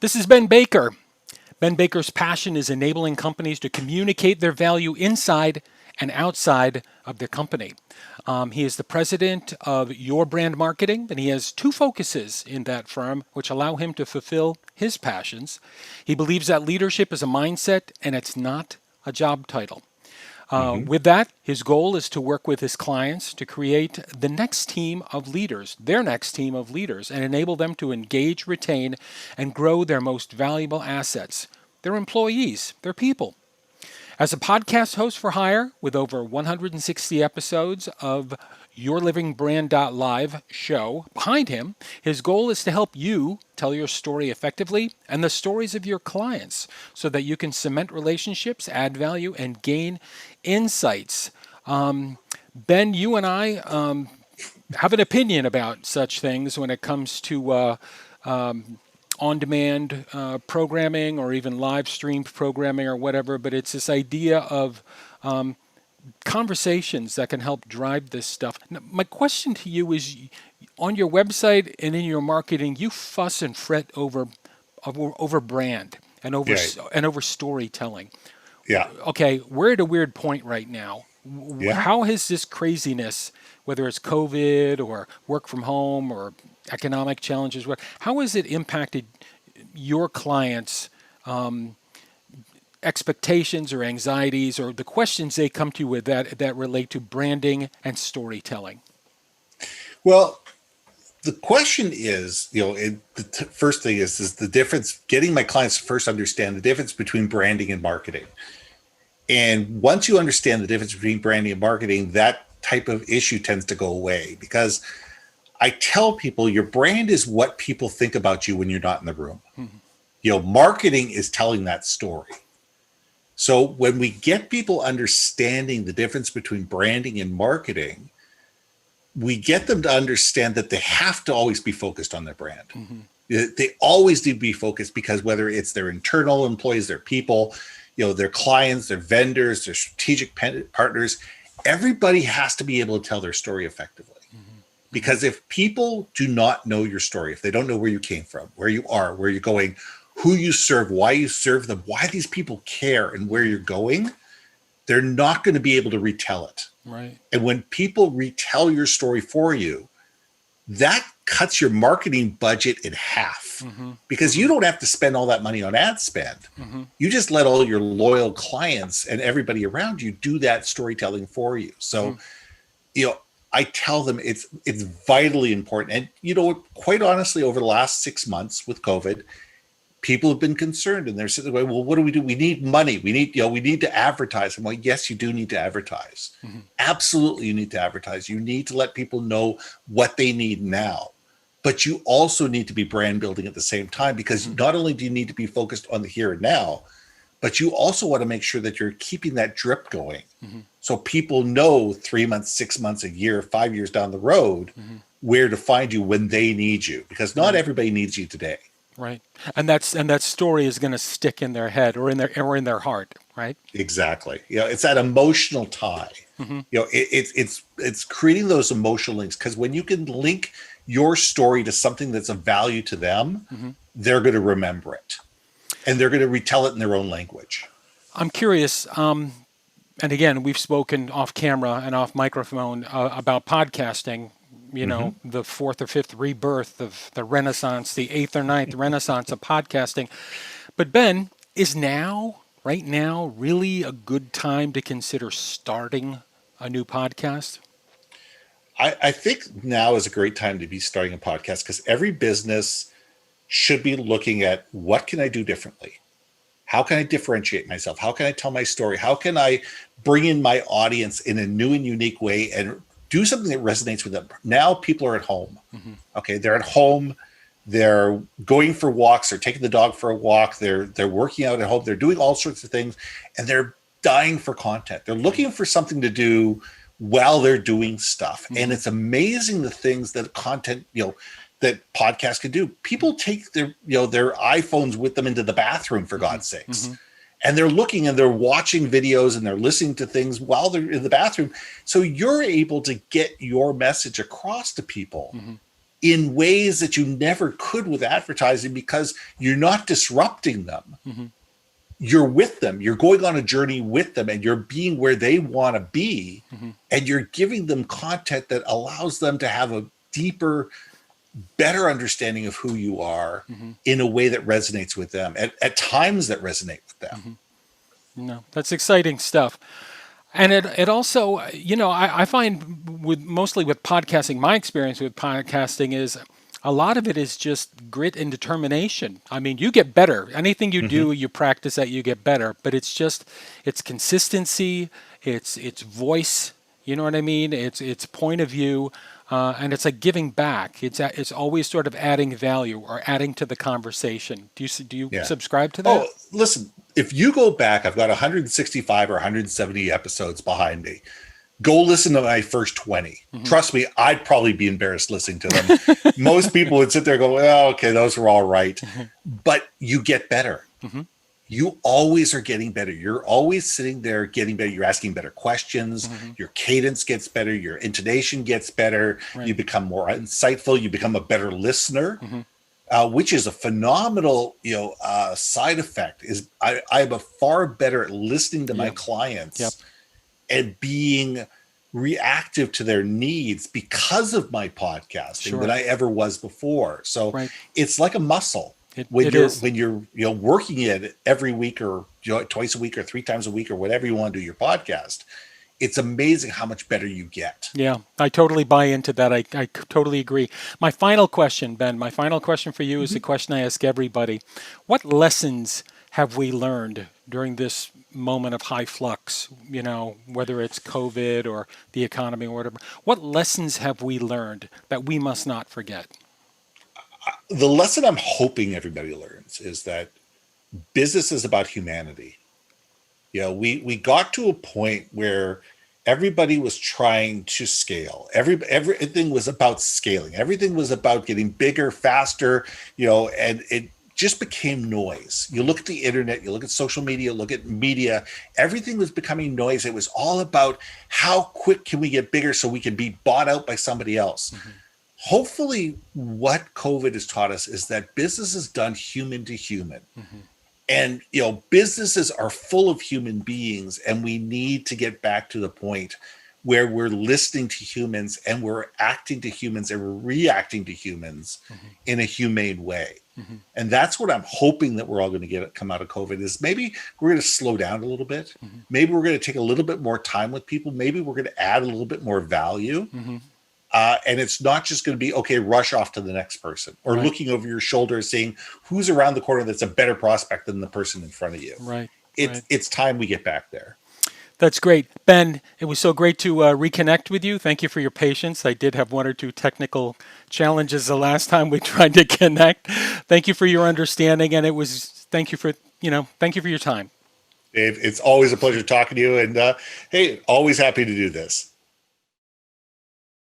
This is Ben Baker. Ben Baker's passion is enabling companies to communicate their value inside and outside of their company. He is the president of Your Brand Marketing, and he has two focuses in that firm which allow him to fulfill his passions. He believes that leadership is a mindset and it's not a job title. Hmm. With that, his goal is to work with his clients to create the next team of leaders, their next team of leaders, and enable them to engage, retain, and grow their most valuable assets, their employees, their people. As a podcast host for hire with over 160 episodes of YourLIVINGBrand.live show behind him, his goal is to help you tell your story effectively and the stories of your clients so that you can cement relationships, add value, and gain insights. Ben, you and I have an opinion about such things when it comes to on-demand programming or even live streamed programming or whatever, but it's this idea of conversations that can help drive this stuff. Now, my question to you is, on your website and in your marketing, you fuss and fret over brand and over Yeah. and over storytelling. Yeah. Okay, we're at a weird point right now. Yeah. How has this craziness, whether it's COVID or work from home or economic challenges, how has it impacted your clients' expectations or anxieties or the questions they come to you with that relate to branding and storytelling? Well, the question is, first thing is the difference, getting my clients to first understand the difference between branding and marketing. And once you understand the difference between branding and marketing, that type of issue tends to go away, because I tell people your brand is what people think about you when you're not in the room. Marketing is telling that story. So when we get people understanding the difference between branding and marketing, we get them to understand that they have to always be focused on their brand. They always need to be focused, because whether it's their internal employees, their people, their clients, their vendors, their strategic partners, everybody has to be able to tell their story effectively. Because if people do not know your story, if they don't know where you came from, where you are, where you're going, who you serve, why you serve them, why these people care, and where you're going, they're not going to be able to retell it. Right. And when people retell your story for you, that cuts your marketing budget in half, because you don't have to spend all that money on ad spend. You just let all your loyal clients and everybody around you do that storytelling for you. So, I tell them it's vitally important. And, quite honestly, over the last 6 months with COVID, people have been concerned, and they're sitting there, well, what do? We need money. We need to advertise. I'm like, yes, you do need to advertise. Absolutely. You need to advertise. You need to let people know what they need now, but you also need to be brand building at the same time, because not only do you need to be focused on the here and now, but you also want to make sure that you're keeping that drip going. So people know 3 months, 6 months, a year, 5 years down the road, where to find you when they need you, because not everybody needs you today. Right. And that story is going to stick in their head or in their heart, right? Exactly. It's that emotional tie. It's creating those emotional links, because when you can link your story to something that's of value to them, they're going to remember it, and they're going to retell it in their own language. I'm curious, and again, we've spoken off camera and off microphone about podcasting. The fourth or fifth rebirth of the Renaissance, the eighth or ninth Renaissance of podcasting. But Ben, is right now, really a good time to consider starting a new podcast? I think now is a great time to be starting a podcast, because every business should be looking at, what can I do differently? How can I differentiate myself? How can I tell my story? How can I bring in my audience in a new and unique way and do something that resonates with them? Now people are at home. Okay, they're at home. They're going for walks. They're taking the dog for a walk. They're working out at home. They're doing all sorts of things, and they're dying for content. They're looking for something to do while they're doing stuff. And it's amazing the things that content, that podcasts can do. People take their iPhones with them into the bathroom, for God's sakes. And they're looking and they're watching videos and they're listening to things while they're in the bathroom. So you're able to get your message across to people in ways that you never could with advertising, because you're not disrupting them. Mm-hmm. You're with them. You're going on a journey with them, and you're being where they want to be. Mm-hmm. And you're giving them content that allows them to have a deeper, better understanding of who you are Mm-hmm. in a way that resonates with them at times that resonate with them. No, that's exciting stuff. And it also, I find mostly with podcasting, my experience with podcasting is a lot of it is just grit and determination. I mean, you get better. Anything you Mm-hmm. do, you practice that, you get better. But it's consistency, it's voice. You know what I mean? It's point of view, and it's like giving back. It's always sort of adding value or adding to the conversation. Do you Yeah. subscribe to that? Oh, listen, if you go back, I've got 165 or 170 episodes behind me. Go listen to my first 20. Mm-hmm. Trust me, I'd probably be embarrassed listening to them. Most people would sit there and go, well, okay, those were all right. Mm-hmm. But you get better. Mm-hmm. You always are getting better. You're always sitting there getting better. You're asking better questions. Mm-hmm. Your cadence gets better. Your intonation gets better. Right. You become more insightful. You become a better listener. Mm-hmm. Which is a phenomenal, side effect. Is I am a far better at listening to my Yep. clients Yep. and being reactive to their needs because of my podcasting Sure. than I ever was before. So Right. it's like a muscle. It When is. you're working it every week, or twice a week, or 3 times a week, or whatever you want to do your podcast, it's amazing how much better you get. Yeah, I totally buy into that. I totally agree. My final question, Ben, my final question for you is the question I ask everybody. What lessons have we learned during this moment of high flux, whether it's COVID or the economy or whatever? What lessons have we learned that we must not forget? The lesson I'm hoping everybody learns is that business is about humanity. We got to a point where everybody was trying to scale. Everything was about scaling. Everything was about getting bigger, faster, and it just became noise. You look at the internet, you look at social media, look at media, everything was becoming noise. It was all about how quick can we get bigger so we can be bought out by somebody else. Mm-hmm. Hopefully what COVID has taught us is that business is done human to human. Mm-hmm. And, businesses are full of human beings, and we need to get back to the point where we're listening to humans and we're acting to humans and we're reacting to humans mm-hmm. in a humane way. Mm-hmm. And that's what I'm hoping that we're all going to come out of COVID is maybe we're going to slow down a little bit. Mm-hmm. Maybe we're going to take a little bit more time with people. Maybe we're going to add a little bit more value. Mm-hmm. And it's not just going to be, okay, rush off to the next person or right. looking over your shoulder, seeing who's around the corner that's a better prospect than the person in front of you. Right. It's time we get back there. That's great. Ben, it was so great to reconnect with you. Thank you for your patience. I did have one or two technical challenges the last time we tried to connect. Thank you for your understanding. And thank you for your time. Dave, it's always a pleasure talking to you. And hey, always happy to do this.